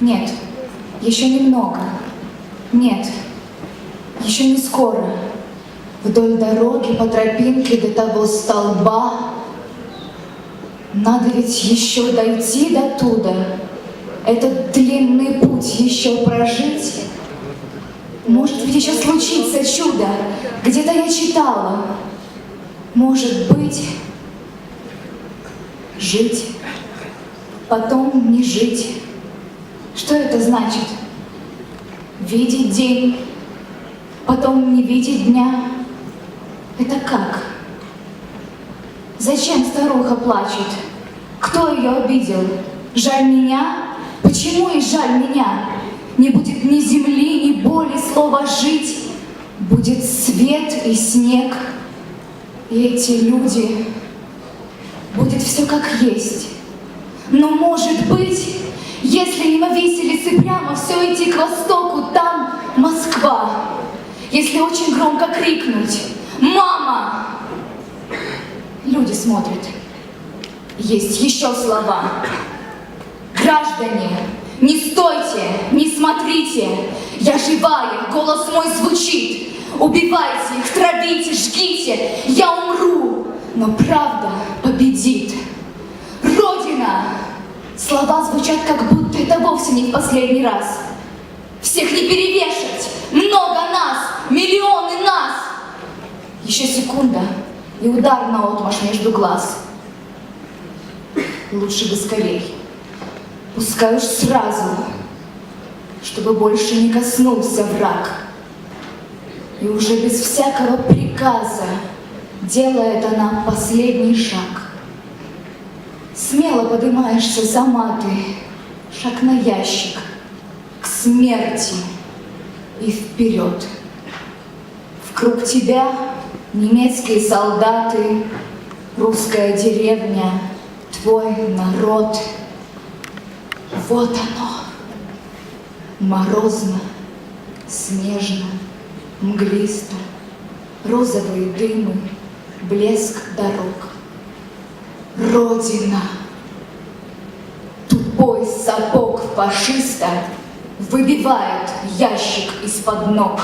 Нет, еще немного. Нет, еще не скоро. Вдоль дороги по тропинке до того столба. Надо ведь еще дойти до туда. Этот длинный путь еще прожить. Может ведь еще случится чудо. Где-то я читала. Может быть, жить, потом не жить. Что это значит? Видеть день, потом не видеть дня. Это как? Зачем старуха плачет? Кто ее обидел? Жаль меня? Почему и жаль меня? Не будет ни земли, ни боли, слова «жить». Будет свет и снег. И эти люди. Будет все как есть. Но может быть, если мимо виселицы прямо все идти к востоку, там Москва. Если очень громко крикнуть «Мама!», люди смотрят. Есть еще слова. Граждане, не стойте, не смотрите. Я живая, голос мой звучит. Убивайте их, травите, жгите. Я умру, но правда победит. Родина! Слова звучат, как будто это вовсе не в последний раз. Всех не перевешать! Много нас! Миллионы нас! Еще секунда, и удар наотмашь между глаз. Лучше бы скорей. Пускай уж сразу, чтобы больше не коснулся враг. И уже без всякого приказа делает она последний шаг. Смело поднимаешься сама ты, шаг на ящик, к смерти и вперед. Вокруг тебя немецкие солдаты, русская деревня, твой народ. Вот оно, морозно, снежно, мглисто, розовые дымы, блеск дорог. Родина! Тупой сапог фашиста выбивает ящик из-под ног.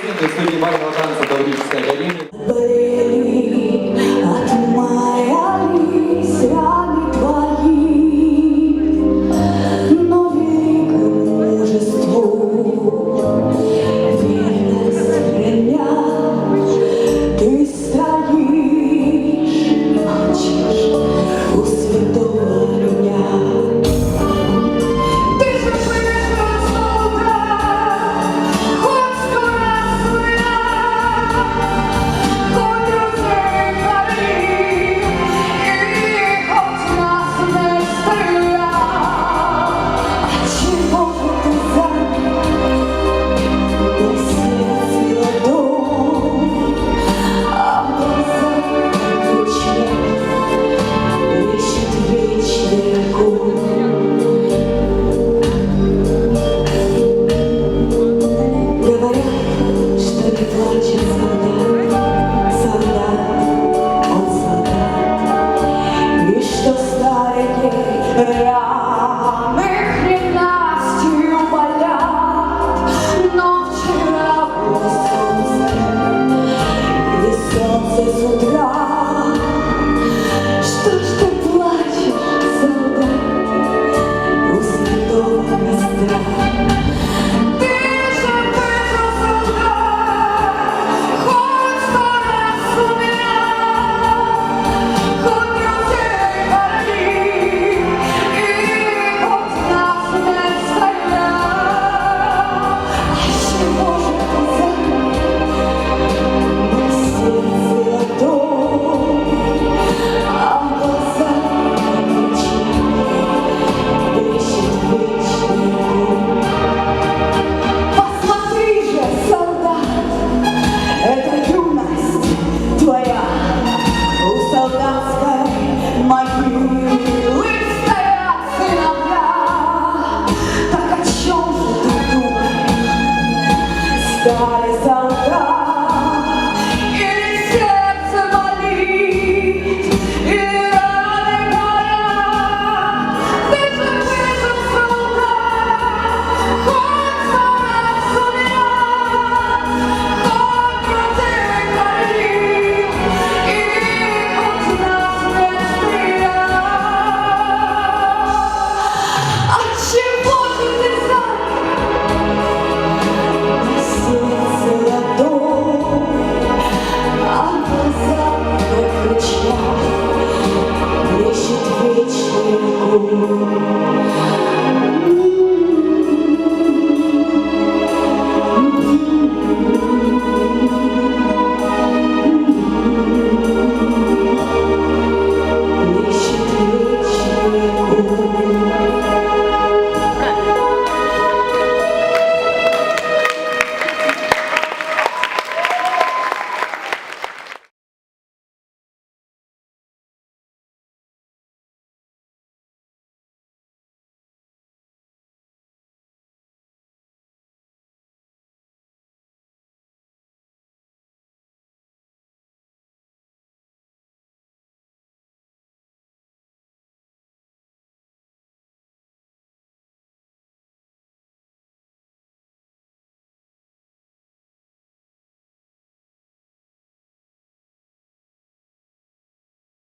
Лебединой студии бального танца Таврической академии. Отмаялись раны твои, но великому мужеству верность меня. Ты стоишь и молчишь у святого огня. Ты же живешь отсюда, хоть сто раз умирай, хоть друзей гори, и хоть нас не стреляй. Отчего же ты занят на сердце ладонь, а в глазах ключе ищет вечный огонь? Говорят, что не плачет солдат, солдат, он солдат, и что старые раны ненастью болят. Но вчера было солнце, и солнце с утра. Что ж ты плачешь, солдат, у святого костра? Ты же выжил, солдат, хоть сто раз умирай, хоть друзей гори, и хоть нас не стреляй. Отчего же ты занят на сердце ладонь, а в глазах ключи ищет вечный огонь? Посмотри же, солдат, это юность твоя у солдатской могилы стоят сыновья. Так о чем же ты думаешь, старый